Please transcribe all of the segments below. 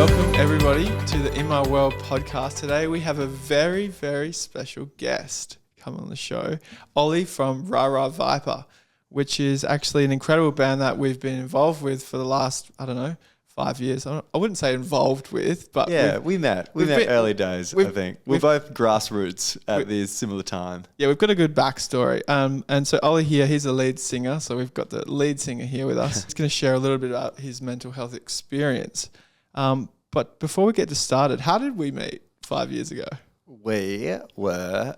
Welcome everybody to the In My World podcast. Today we have a very, very special guest come on the show, Ollie from Rah Rah Viper, which is actually an incredible band that we've been involved with for the last, 5 years. I wouldn't say involved with, but yeah, we met early days, I think. We're both grassroots at this similar time. Yeah, we've got a good backstory. And so Ollie here, he's a lead singer. So we've got the lead singer here with us. He's going to share a little bit about his mental health experience. But before we get started, how did we meet 5 years ago? We were,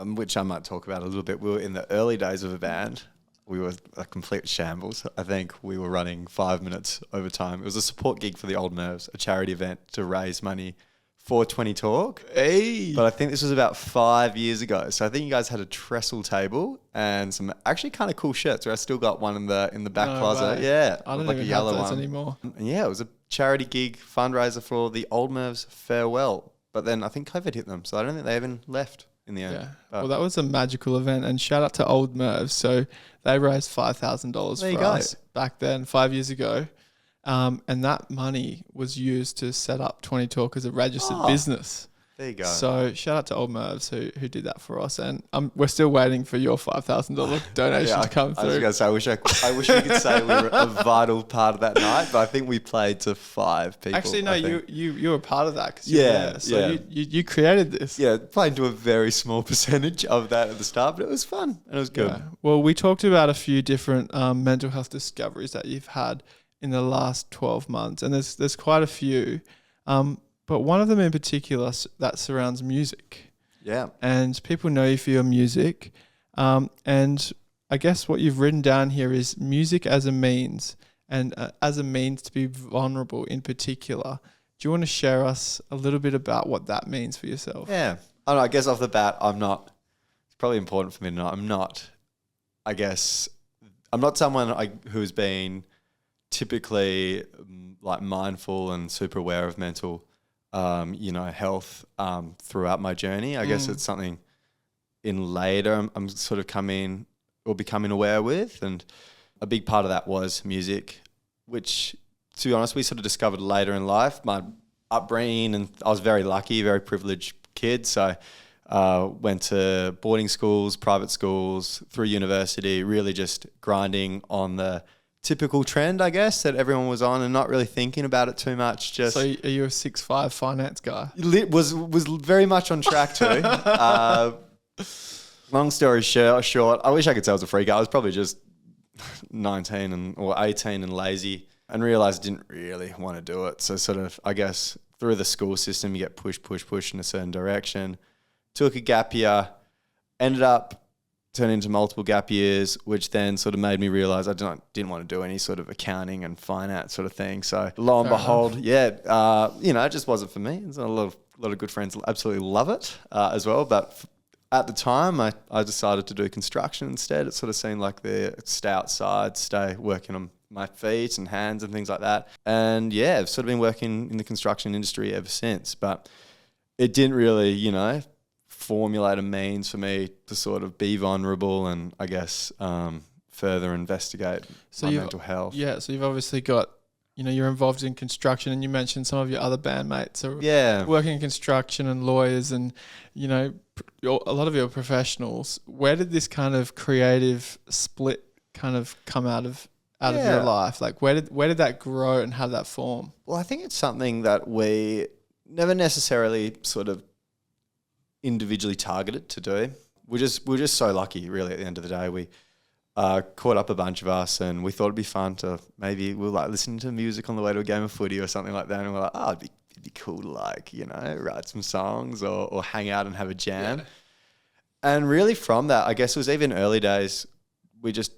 which I might talk about a little bit, we were in the early days of a band. We were a complete shambles. I think we were running 5 minutes over time. It was a support gig for the Old Nerves, a charity event to raise money for 20 Talk. Hey! But I think this was about 5 years ago. So I think you guys had a trestle table and some actually kind of cool shirts. I still got one in the back closet. Way. Yeah. I don't like even a yellow have those one anymore. And yeah, it was a charity gig fundraiser for the Old Nerves farewell. But then I think COVID hit them. So I don't think they even left in the end. Yeah. Well, that was a magical event, and shout out to Old Nerves. So they raised $5,000 for us back then, 5 years ago. And that money was used to set up 20 Talk as a registered business. There you go. So shout out to Old Nerves who did that for us, and we're still waiting for your $5,000 donation to come through. I was going to say, I wish we could say we were a vital part of that night, but I think we played to 5 people. Actually, no, you were part of that. You created this. Yeah, played to a very small percentage of that at the start, but it was fun and it was good. Yeah. Well, we talked about a few different mental health discoveries that you've had in the last 12 months, and there's quite a few. But one of them in particular that surrounds music. Yeah. And people know you for your music. And I guess what you've written down here is music as a means, and as a means to be vulnerable in particular. Do you want to share us a little bit about what that means for yourself? Yeah. I guess off the bat, it's probably important for me to know, I'm not someone who's been typically like mindful and super aware of mental health throughout my journey. I guess it's something in later I'm sort of becoming aware with, and a big part of that was music, which, to be honest, we sort of discovered later in life. My upbringing, and I was very lucky, very privileged kid, so went to boarding schools, private schools, through university, really just grinding on the typical trend, I guess, that everyone was on, and not really thinking about it too much. Just so, are you a 6'5" finance guy? Was very much on track to. Long story short, I wish I could say I was a freak. I was probably just 19 or 18 and lazy, and realised I didn't really want to do it. So sort of, I guess, through the school system, you get pushed in a certain direction. Took a gap year, ended up turn into multiple gap years, which then sort of made me realise I didn't want to do any sort of accounting and finance sort of thing. So lo and behold, it just wasn't for me. There's a lot of good friends absolutely love it as well. But at the time, I decided to do construction instead. It sort of seemed like the stay outside, stay working on my feet and hands and things like that. And yeah, I've sort of been working in the construction industry ever since. But it didn't really, formulate a means for me to sort of be vulnerable and, I guess, further investigate my mental health. Yeah, so you've obviously got, you're involved in construction, and you mentioned some of your other bandmates are working in construction and lawyers, and, a lot of your professionals. Where did this kind of creative split kind of come out of your life? Like, where did that grow, and how did that form? Well, I think it's something that we never necessarily sort of individually targeted to do. We're just so lucky, really. At the end of the day, we caught up a bunch of us, and we thought it'd be fun to maybe we'll like listen to music on the way to a game of footy or something like that, and we're like, it'd be cool to write some songs or hang out and have a jam. Yeah. And really from that, I guess it was even early days, we just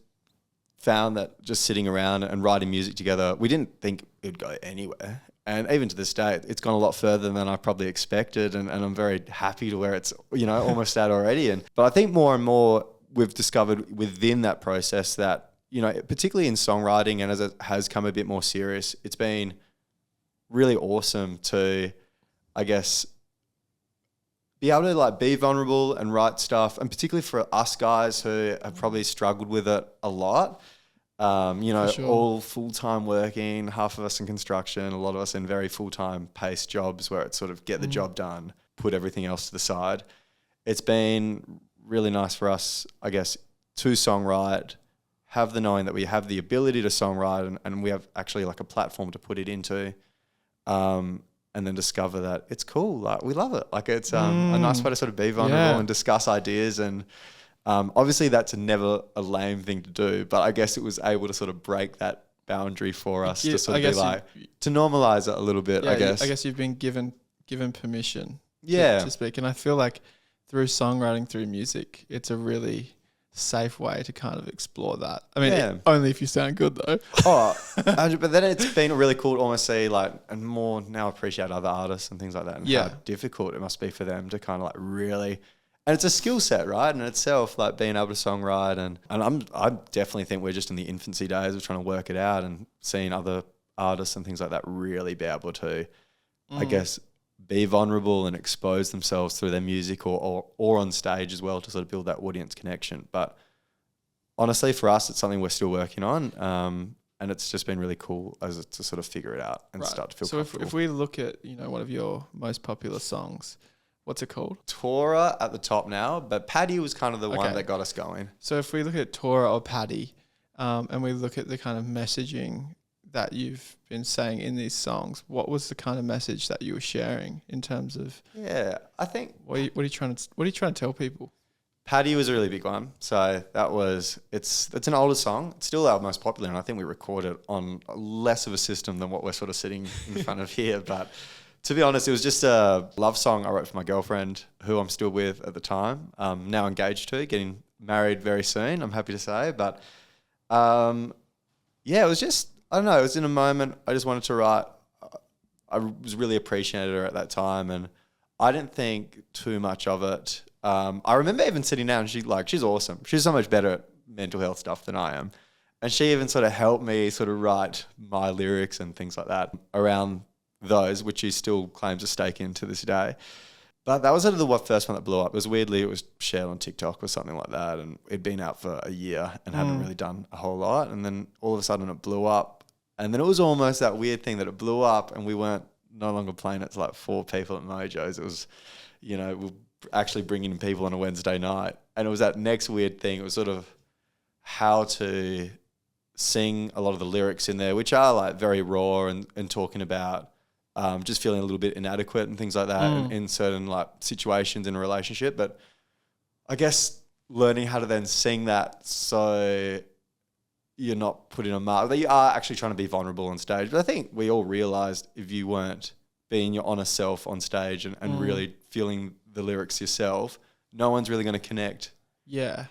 found that just sitting around and writing music together, we didn't think it would go anywhere. And even to this day, it's gone a lot further than I probably expected, and I'm very happy to where it's, almost at already. But I think more and more we've discovered within that process that, particularly in songwriting, and as it has come a bit more serious, it's been really awesome to, I guess, be able to be vulnerable and write stuff, and particularly for us guys who have probably struggled with it a lot. Sure. all full-time working, half of us in construction, a lot of us in very full-time paced jobs where it's sort of get the job done, put everything else to the side. It's been really nice for us, I guess, to songwrite, have the knowing that we have the ability to songwrite and we have actually like a platform to put it into, and then discover that it's cool. Like we love it. Like it's a nice way to sort of be vulnerable and discuss ideas. And obviously that's never a lame thing to do, but I guess it was able to sort of break that boundary for us to sort of be like, to normalize it a little bit, I guess. I guess you've been given permission to speak. And I feel like through songwriting, through music, it's a really safe way to kind of explore that. I mean, only if you sound good though. But then it's been really cool to almost see like, and more now appreciate other artists and things like that and how difficult it must be for them to kind of like really, and it's a skill set, right? In itself, like being able to songwrite and I definitely think we're just in the infancy days of trying to work it out and seeing other artists and things like that really be able to, I guess, be vulnerable and expose themselves through their music or on stage as well to sort of build that audience connection. But honestly, for us, it's something we're still working on, and it's just been really cool to sort of figure it out and start to feel comfortable. So if we look at one of your most popular songs, what's it called? Tora at the top now, but Paddy was kind of the one that got us going. So if we look at Tora or Paddy, and we look at the kind of messaging that you've been saying in these songs, what was the kind of message that you were sharing in terms of? Yeah, I think what are you trying to tell people? Paddy was a really big one. So it's an older song. It's still our most popular, and I think we recorded on less of a system than what we're sort of sitting in front of here. But to be honest, it was just a love song I wrote for my girlfriend, who I'm still with at the time. Now engaged to, getting married very soon, I'm happy to say. But it was just, I don't know, it was in a moment I just wanted to write. I was really appreciated her at that time, and I didn't think too much of it. I remember even sitting down, she's awesome. She's so much better at mental health stuff than I am. And she even sort of helped me sort of write my lyrics and things like that around those, which she still claims a stake in to this day. But that was sort of the first one that blew up. It was shared on TikTok or something like that, and it'd been out for a year and hadn't really done a whole lot. And then all of a sudden it blew up. And then it was almost that weird thing that it blew up and we weren't no longer playing it to like 4 people at Mojo's. It was, we're actually bringing in people on a Wednesday night. And it was that next weird thing. It was sort of how to sing a lot of the lyrics in there, which are like very raw and talking about just feeling a little bit inadequate and things like that in certain like situations in a relationship. But I guess learning how to then sing that so you're not putting a mark, that you are actually trying to be vulnerable on stage. But I think we all realised if you weren't being your honest self on stage and really feeling the lyrics yourself, no one's really going to connect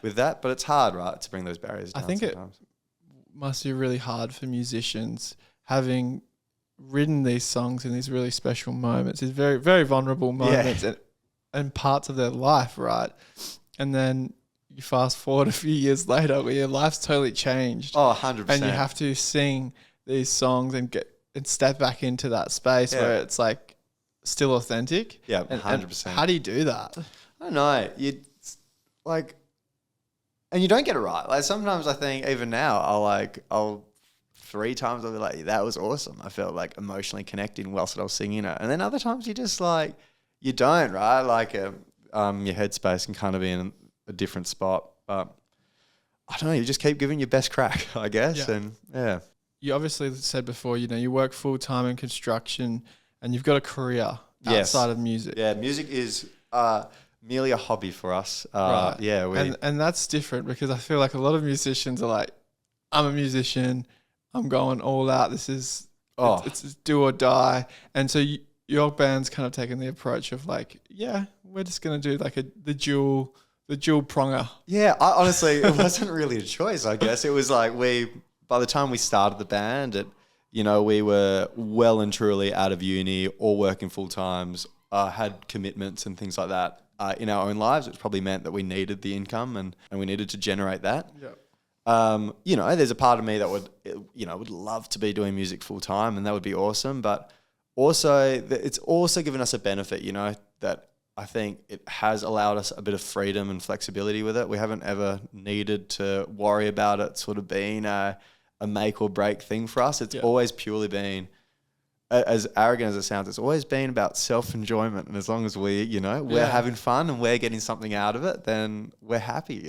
with that. But it's hard, right, to bring those barriers down. I think sometimes. It must be really hard for musicians having written these songs in these really special moments, these very, very vulnerable moments and parts of their life, right? And then you fast forward a few years later where your life's totally changed. Oh, 100%. And you have to sing these songs and step back into that space where it's like still authentic. Yeah, 100%. And how do you do that? I don't know. And you don't get it right. Like sometimes I think even now I'll 3 times I'll be like, that was awesome. I felt like emotionally connecting whilst I was singing it. And then other times you just like, you don't, right? Like your headspace can kind of be in a different spot. But I don't know, you just keep giving your best crack, I guess. Yeah. And you obviously said before, you work full time in construction and you've got a career outside of music. Yeah, music is merely a hobby for us. Right. Yeah. And that's different because I feel like a lot of musicians are like, I'm a musician, I'm going all out. This is, it's do or die. And so your band's kind of taken the approach of like, we're just going to do like the dual pronger. Yeah, honestly, it wasn't really a choice, I guess. It was like by the time we started the band, we were well and truly out of uni, all working full times, had commitments and things like that in our own lives, which probably meant that we needed the income and we needed to generate that. Yeah. There's a part of me that would love to be doing music full time, and that would be awesome. But also, it's also given us a benefit, that I think it has allowed us a bit of freedom and flexibility with it. We haven't ever needed to worry about it sort of being a a make or break thing for us. It's always purely been, as arrogant as it sounds, it's always been about self-enjoyment. And as long as we're having fun and we're getting something out of it, then we're happy,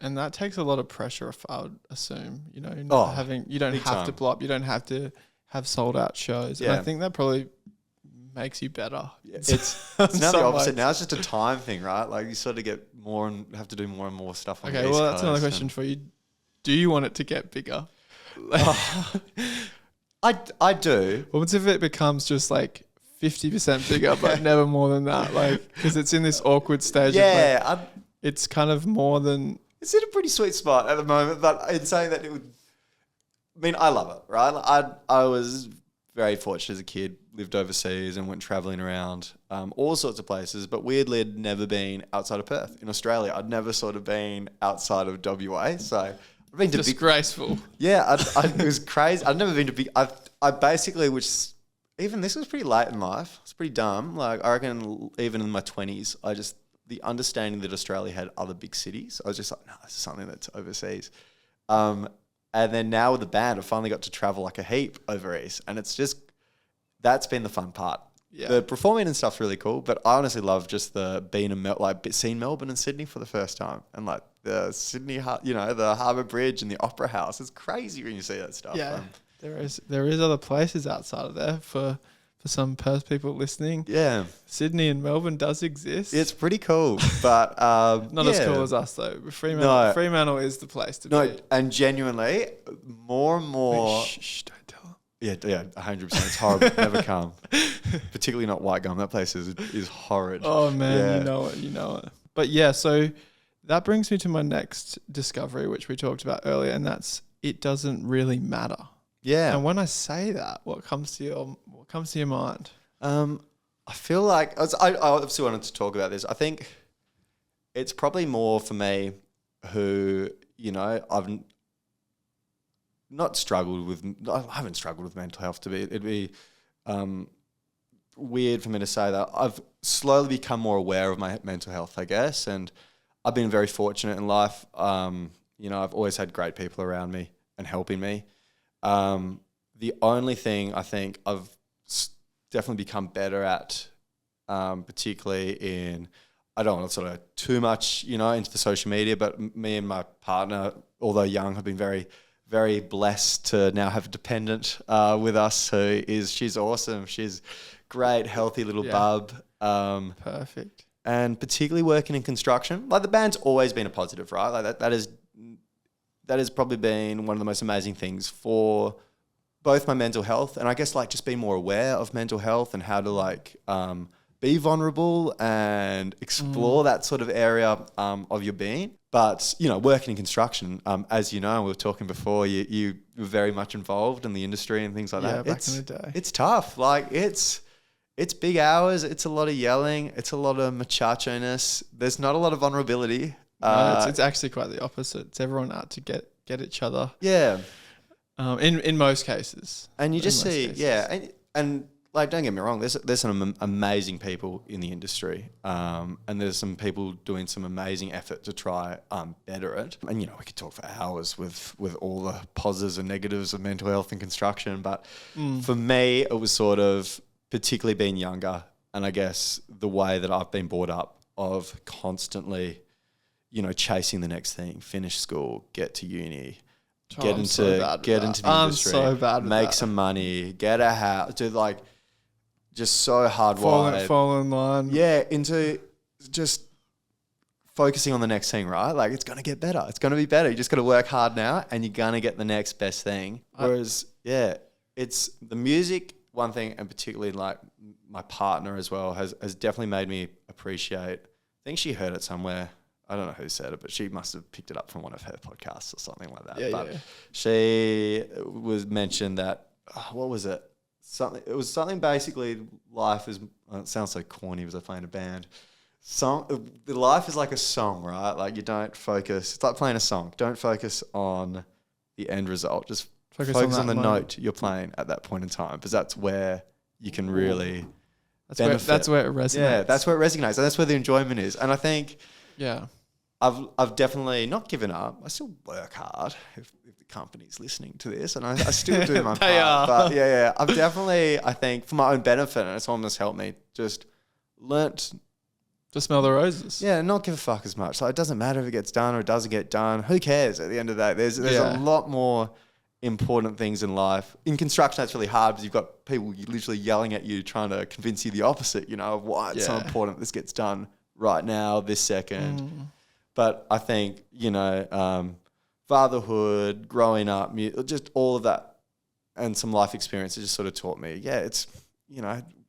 And that takes a lot of pressure, I would assume, you don't have to blow up. You don't have to have sold out shows. Yeah. And I think that probably makes you better. Yeah. It's now the opposite. Ways. Now it's just a time thing, right? Like you sort of get more and have to do more and more stuff on the East Coast. That's another question for you. Do you want it to get bigger? I do. What if it becomes just like 50% bigger, but never more than that? Like, because it's in this awkward stage. Yeah. It's kind of more than... It's in a pretty sweet spot at the moment, but in saying that it would... I mean, I love it, right? I was very fortunate as a kid, lived overseas and went travelling around all sorts of places, but weirdly I'd never been outside of Perth. In Australia, I'd never sort of been outside of WA, so... I've been to disgraceful. It was crazy. I'd never been to big... I basically, even this was pretty late in life. It's pretty dumb. Like, I reckon even in my 20s, the understanding that Australia had other big cities, I was just like, no, this is something that's overseas. And then now with the band, I finally got to travel like a heap over east. And it's just, that's been the fun part. Yeah. The performing and stuff's really cool, but I honestly love just seeing Melbourne and Sydney for the first time. And like the Sydney, the Harbour Bridge and the Opera House. It's crazy when you see that stuff. Yeah, there is other places outside of there for some Perth people listening. Yeah. Sydney and Melbourne does exist. It's pretty cool, but... Not as cool as us, though. Fremantle is the place to be. And genuinely, more and more... Shh, don't tell them. Yeah, 100%. It's horrible. Never come. Particularly not White Gum. That place is horrid. Oh, man, you know it. But yeah, so that brings me to my next discovery, which we talked about earlier, and that's it doesn't really matter. Yeah. And when I say that, what comes to your mind? I feel like I obviously wanted to talk about this. I think it's probably more for me who, I've not struggled with, I haven't struggled with mental health it'd be weird for me to say that. I've slowly become more aware of my mental health, I guess. And I've been very fortunate in life. I've always had great people around me and helping me. The only thing I think I've definitely become better at, particularly in, I don't want to sort of too much, into the social media, but me and my partner, although young, have been very, very blessed to now have a dependent with us she's awesome. She's great, healthy little bub. Perfect. And particularly working in construction, like the band's always been a positive, right? Like that has probably been one of the most amazing things for both my mental health and I guess like just being more aware of mental health and how to be vulnerable and explore that sort of area of your being. But, working in construction, as you know, we were talking before, you were very much involved in the industry and things like that. Back in the day. It's tough. Like it's big hours. It's a lot of yelling. It's a lot of machacho-ness. There's not a lot of vulnerability. No, it's actually quite the opposite. It's everyone out to get each other. Yeah. In most cases. And you just see, and like, don't get me wrong, there's some amazing people in the industry, and there's some people doing some amazing effort to try better it. And we could talk for hours with all the positives and negatives of mental health and construction, but for me, it was sort of particularly being younger, and I guess the way that I've been brought up of constantly, chasing the next thing, finish school, get to uni. Get into the industry. I'm so bad with make some money. Get a house. Do just so hardwired. Fall in line. Yeah, into just focusing on the next thing, right? Like it's gonna get better. It's gonna be better. You just gotta work hard now, and you're gonna get the next best thing. Whereas, it's the music one thing, and particularly like my partner as well has definitely made me appreciate. I think she heard it somewhere. I don't know who said it, but she must have picked it up from one of her podcasts or something like that. She was mentioned that, what was it? It was something basically, life is, it sounds so corny because I play in a band. Life is like a song, right? Like you don't focus, it's like playing a song. Don't focus on the end result. Just focus on the note you're playing at that point in time, because that's where you can really That's where it resonates. Yeah, that's where it resonates. And that's where the enjoyment is. And I think... Yeah. I've definitely not given up. I still work hard if the company's listening to this, and I still do my They part. are. But yeah, I've definitely, I think, for my own benefit, and it's almost helped me, just learnt to smell the roses. Yeah, not give a fuck as much. Like, it doesn't matter if it gets done or it doesn't get done. Who cares at the end of the day? There's a lot more important things in life. In construction, that's really hard because you've got people literally yelling at you, trying to convince you the opposite, of why it's so important this gets done right now, this second. But I think, fatherhood, growing up, just all of that and some life experiences just sort of taught me, it's,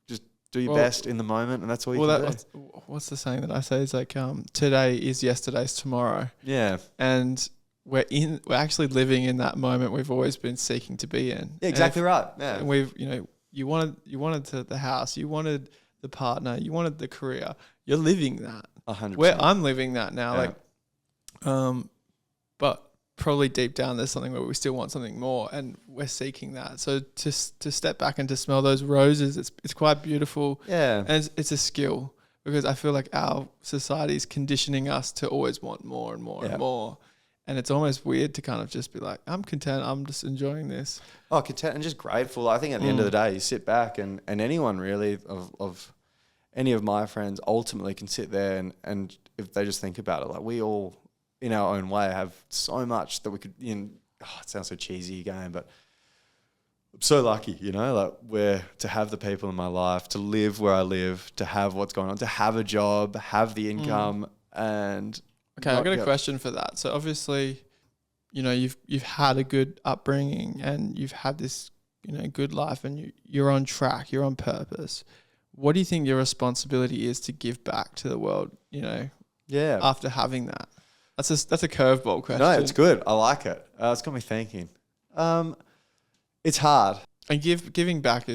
just do your best in the moment, and that's all you can do. What's the saying that I say is like, today is yesterday's tomorrow. Yeah. And we're actually living in that moment we've always been seeking to be in. Yeah, exactly right. Yeah. And we've, you wanted the house, you wanted the partner, you wanted the career. You're living that. 100%. I'm living that now. Yeah. But probably deep down there's something where we still want something more, and we're seeking that. So to step back and to smell those roses, it's quite beautiful. Yeah. And it's a skill, because I feel like our society is conditioning us to always want more and more and more. And it's almost weird to kind of just be like, I'm content, I'm just enjoying this. Oh, content and just grateful. I think at the end of the day, you sit back and anyone really of any of my friends ultimately can sit there and if they just think about it, like we all in our own way have so much that we could, it sounds so cheesy again, but I'm so lucky, to have the people in my life, to live where I live, to have what's going on, to have a job, have the income and... Okay, I've got a question for that. So obviously, you've had a good upbringing and you've had this, good life, and you're on track, you're on purpose. What do you think your responsibility is to give back to the world, after having that? That's a curveball question. No, it's good. I like it. It's got me thinking. It's hard. And giving back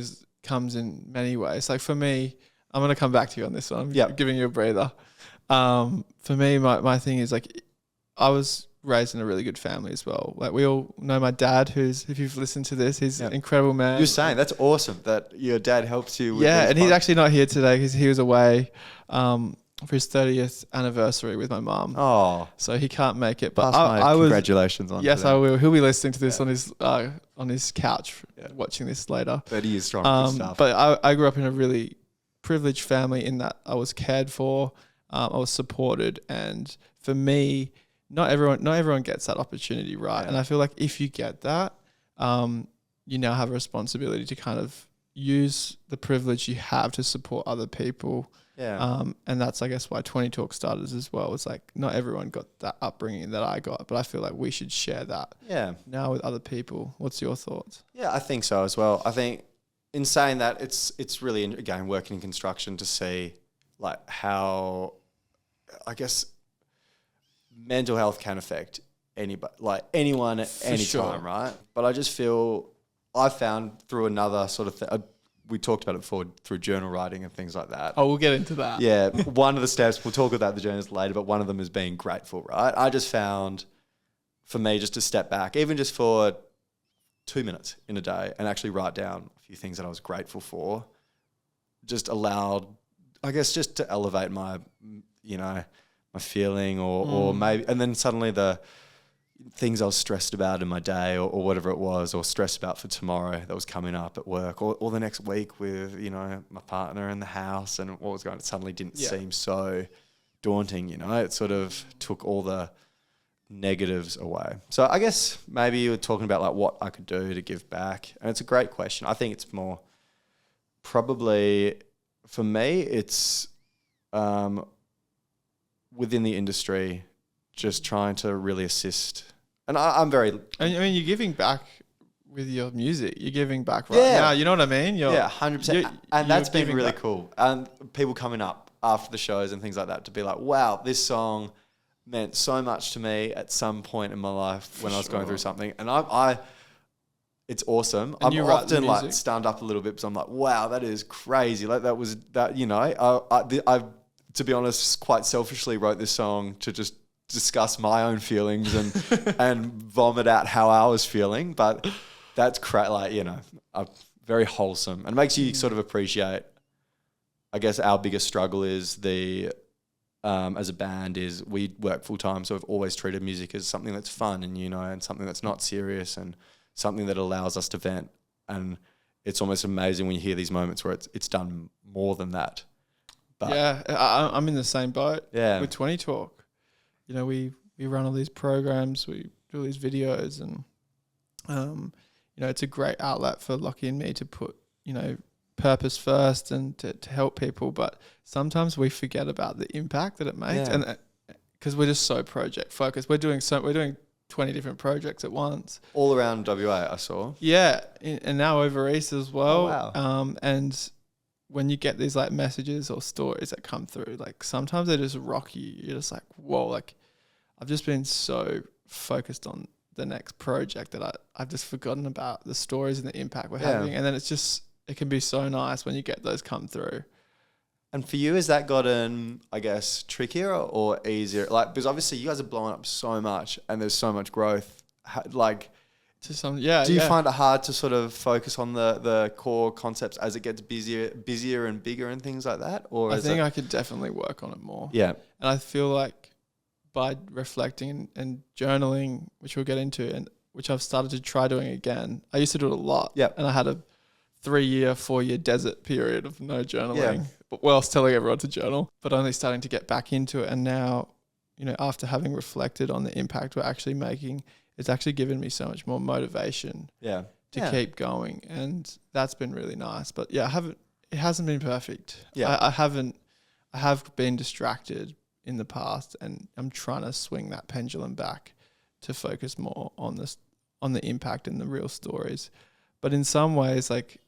comes in many ways. Like for me, I'm going to come back to you on this one. I'm giving you a breather. For me, my thing is like, I was raised in a really good family as well. Like we all know my dad, if you've listened to this, he's an incredible man. You're saying that's awesome that your dad helps you with and he's actually not here today because he was away for his 30th anniversary with my mum. Oh. So he can't make it. But congratulations on Yes, I will. He'll be listening to this on his couch watching this later. 30 years strong stuff. But I grew up in a really privileged family in that I was cared for. I was supported, and for me, not everyone gets that opportunity, right? Yeah. And I feel like if you get that, you now have a responsibility to kind of use the privilege you have to support other people. Yeah. And that's, I guess, why 20 Talk started as well. It's like not everyone got that upbringing that I got, but I feel like we should share that. Yeah. Now with other people. What's your thoughts? Yeah, I think so as well. I think in saying that, it's really, again, working in construction to see like how, I guess, mental health can affect anybody, like anyone at any time, right? But I just feel I found through another sort of thing, we talked about it before through journal writing and things like that. Oh, we'll get into that. Yeah, one of the steps, we'll talk about the journals later, but one of them is being grateful, right? I just found for me just to step back, even just for 2 minutes in a day and actually write down a few things that I was grateful for, just allowed, I guess, just to elevate my, my feeling or maybe, and then suddenly the things I was stressed about in my day or whatever it was, or stressed about for tomorrow that was coming up at work or the next week with, my partner in the house and what was going on, it suddenly didn't seem so daunting, it sort of took all the negatives away. So I guess maybe you were talking about like what I could do to give back, and it's a great question. I think it's more probably for me, it's within the industry, just trying to really assist. And I'm very... I mean, you're giving back with your music. You're giving back now. You know what I mean? 100%. And that's been really cool. And people coming up after the shows and things like that to be like, wow, this song meant so much to me at some point in my life when I was going through something. And it's awesome. And I'm often like stunned up a little bit because I'm like, wow, that is crazy. Like that was that, I to be honest, quite selfishly wrote this song to just discuss my own feelings and and vomit out how I was feeling. But that's very wholesome and makes you sort of appreciate, I guess our biggest struggle is the as a band is we work full time, so we've always treated music as something that's fun and, and something that's not serious and something that allows us to vent. And it's almost amazing when you hear these moments where it's done more than that. But yeah, I'm in the same boat with 20 Talk. We run all these programs, we do all these videos, and it's a great outlet for Lockie and me to put, purpose first and to help people. But sometimes we forget about the impact that it makes, and because we're just so project focused. We're doing 20 different projects at once, all around WA. I saw, and now over east as well. Oh, wow. And when you get these like messages or stories that come through, like sometimes they just rock you. You're just like, whoa, like I've just been so focused on the next project that I've just forgotten about the stories and the impact we're having. And then it can be so nice when you get those come through. And for you, has that gotten, I guess, trickier or easier? Like, because obviously you guys are blowing up so much and there's so much growth. Do you find it hard to sort of focus on the core concepts as it gets busier and bigger and things like that? Or I think I could definitely work on it more. Yeah. And I feel like by reflecting and journaling, which we'll get into, and which I've started to try doing again. I used to do it a lot. Yeah. And I had a 4-year desert period of no journaling, but whilst telling everyone to journal, but only starting to get back into it. And now, after having reflected on the impact we're actually making, it's actually given me so much more motivation to keep going. And that's been really nice. But it hasn't been perfect. Yeah. I have been distracted in the past, and I'm trying to swing that pendulum back to focus more on the impact and the real stories. But in some ways, like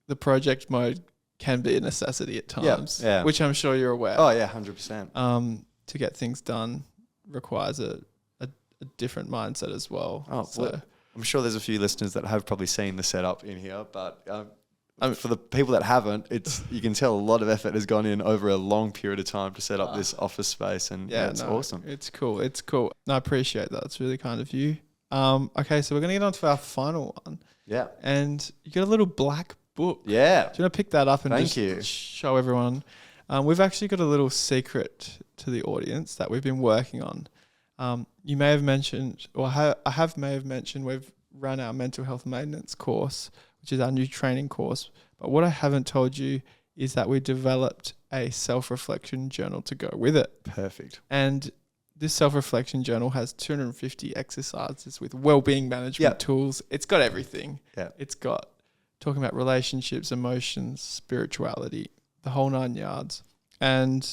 the project mode can be a necessity at times, which I'm sure you're aware. Oh yeah, 100%. To get things done requires a different mindset as well. Oh, well, I'm sure there's a few listeners that have probably seen the setup in here, but for the people that haven't, you can tell a lot of effort has gone in over a long period of time to set up this office space, and it's awesome. It's cool. No, I appreciate that. It's really kind of you. Okay, so we're going to get on to our final one. Yeah. And you got a little black book. Yeah. Do you want to pick that up and show everyone? We've actually got a little secret to the audience that we've been working on. You may have mentioned, or I may have mentioned, we've run our mental health maintenance course, which is our new training course. But what I haven't told you is that we developed a self-reflection journal to go with it. Perfect. And this self-reflection journal has 250 exercises with well-being management tools. It's got everything. Yeah. It's got talking about relationships, emotions, spirituality, the whole 9 yards. And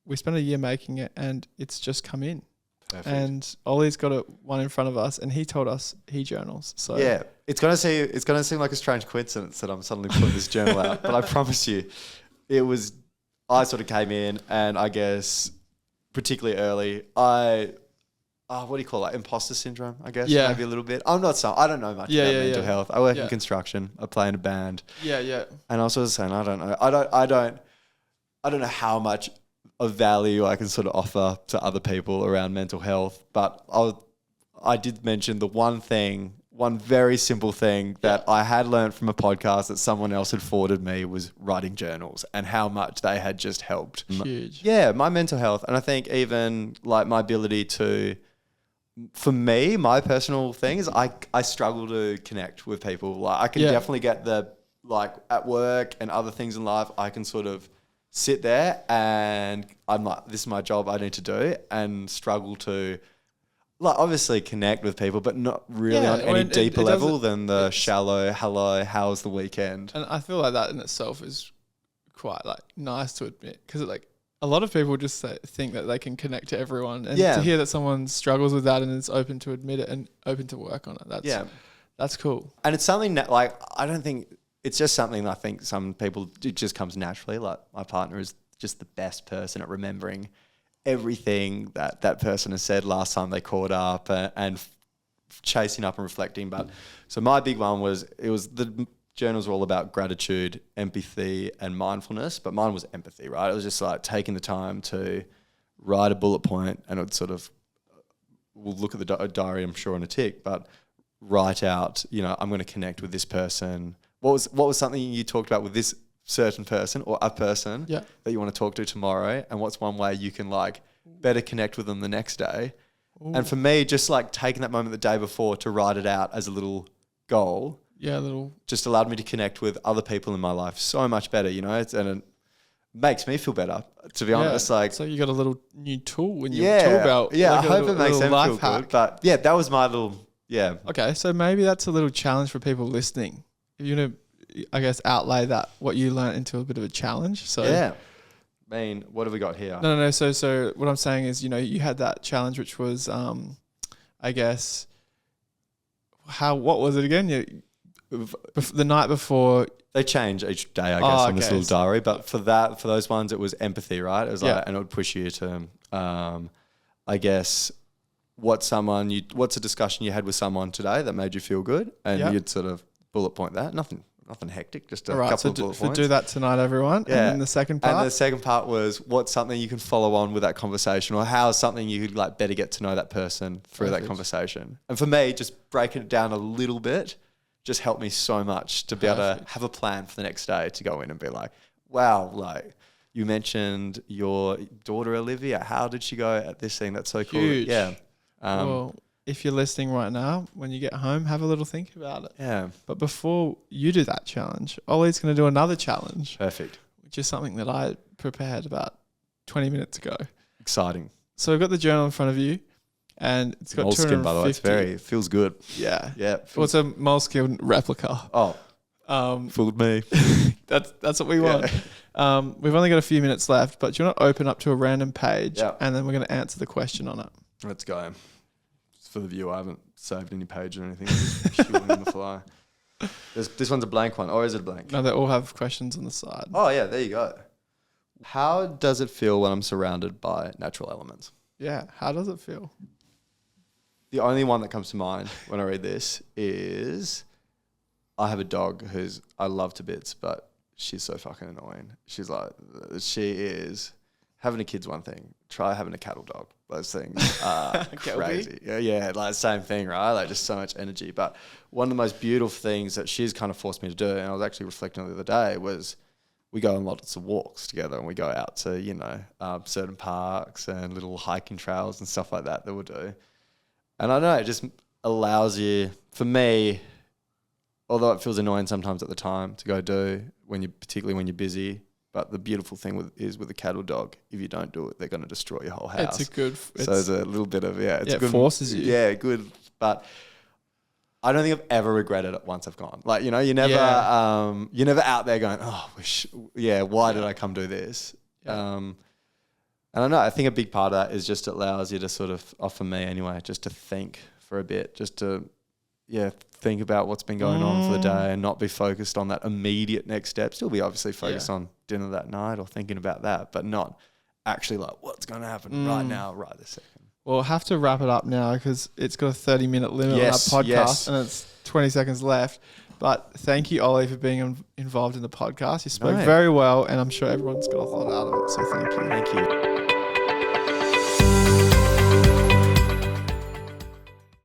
we spent a year making it, and it's just come in. Perfect. And Ollie's got one in front of us, and he told us he journals. So yeah, it's gonna seem like a strange coincidence that I'm suddenly putting this journal out, but I promise you, I sort of came in, and I guess particularly early, what do you call that? Imposter syndrome, I guess. Yeah. Maybe a little bit. I don't know much about mental health. I work in construction. I play in a band. Yeah. And I was sort of saying, I don't know. I don't know how much of value I can sort of offer to other people around mental health. But I did mention the one very simple thing that I had learned from a podcast that someone else had forwarded me was writing journals, and how much they had just helped. Huge. Yeah, my mental health. And I think even like my ability to, for me, my personal thing is I struggle to connect with people. Like I can definitely get at work and other things in life, I can sort of sit there and I'm like, this is my job, I need to do, and struggle to obviously connect with people, but not really on any deeper level than the shallow, hello, how's the weekend? And I feel like that in itself is quite nice to admit, because a lot of people just think that they can connect to everyone, and to hear that someone struggles with that and is open to admit it and open to work on it, that's cool. And it's something that I don't think, it's just something I think some people, it just comes naturally. Like my partner is just the best person at remembering everything that person has said last time they caught up, and chasing up and reflecting. But so my big one was, the journals were all about gratitude, empathy and mindfulness, but mine was empathy, right? It was just taking the time to write a bullet point, and it would sort of, we'll look at the diary, I'm sure, in a tick, but write out, I'm going to connect with this person. What was something you talked about with this certain person or a person that you want to talk to tomorrow, and what's one way you can like better connect with them the next day. Ooh. And for me, just like taking that moment the day before to write it out as a little goal, just allowed me to connect with other people in my life so much better, you know. And it makes me feel better, to be honest. Like, so you got a little new tool in your tool belt. Yeah, like I hope it makes them feel good. But yeah, that was my little Okay, so maybe that's a little challenge for people listening. If you want to, I guess, outlay that what you learned into a bit of a challenge. So yeah. I mean, what have we got here? No. So what I'm saying is, you know, you had that challenge, which was, I guess, what was it again? The night before. They change each day, I guess, on this little diary. But for those ones, it was empathy, right? It was like, and it would push you to, I guess, what's a discussion you had with someone today that made you feel good, and you'd sort of bullet point that. Nothing hectic, just a couple of bullet points. So do that tonight, everyone. Yeah. And then the second part? And the second part was what's something you can follow on with that conversation, or how is something you could like better get to know that person through that conversation. And for me, just breaking it down a little bit just helped me so much to be able to have a plan for the next day to go in and be like, wow, like you mentioned your daughter, Olivia. How did she go at this thing? That's so cool. Huge. Yeah. Well, if you're listening right now, when you get home, have a little think about it. Yeah. But before you do that challenge, Ollie's going to do another challenge. Perfect. Which is something that I prepared about 20 minutes ago. Exciting. So we've got the journal in front of you, and it's got Moleskin, by the way. It feels good. Yeah. Yeah. Well, it's a Moleskin replica. Oh. Fooled me. That's what we want. We've only got a few minutes left, but do you want to open up to a random page, and then we're going to answer the question on it. Let's go. For the view, I haven't saved any page or anything. Just shooting on the fly. This one's a blank one, or is it a blank? No, they all have questions on the side. Oh yeah, there you go. How does it feel when I'm surrounded by natural elements? Yeah, how does it feel? The only one that comes to mind when I read this is I have a dog who's I love to bits, but she's so fucking annoying. She is having a kid's one thing. Try having a cattle dog. Those things are crazy. Yeah, like same thing, right? Like just so much energy. But one of the most beautiful things that she's kind of forced me to do, and I was actually reflecting on the other day, was we go on lots of walks together, and we go out to, you know, certain parks and little hiking trails and stuff like that we'll do. And I don't know, it just allows you, for me, although it feels annoying sometimes at the time to go do, particularly when you're busy. But the beautiful thing with a cattle dog, if you don't do it, they're going to destroy your whole house. So there's a little bit of, it's it good. Forces you. Yeah, good. But I don't think I've ever regretted it once I've gone. Like, you know, you're never out there going, oh, why did I come do this? Yeah. And I don't know, I think a big part of that is just it allows you to sort of, for me anyway, just to think for a bit, just to, think about what's been going on for the day and not be focused on that immediate next step. Still be obviously focused on dinner that night or thinking about that, but not actually like what's going to happen right now, right this second. Well, we'll have to wrap it up now because it's got a 30-minute limit on our podcast and it's 20 seconds left. But thank you, Ollie, for being involved in the podcast. You spoke very well, and I'm sure everyone's got a lot out of it, so thank you. Thank you.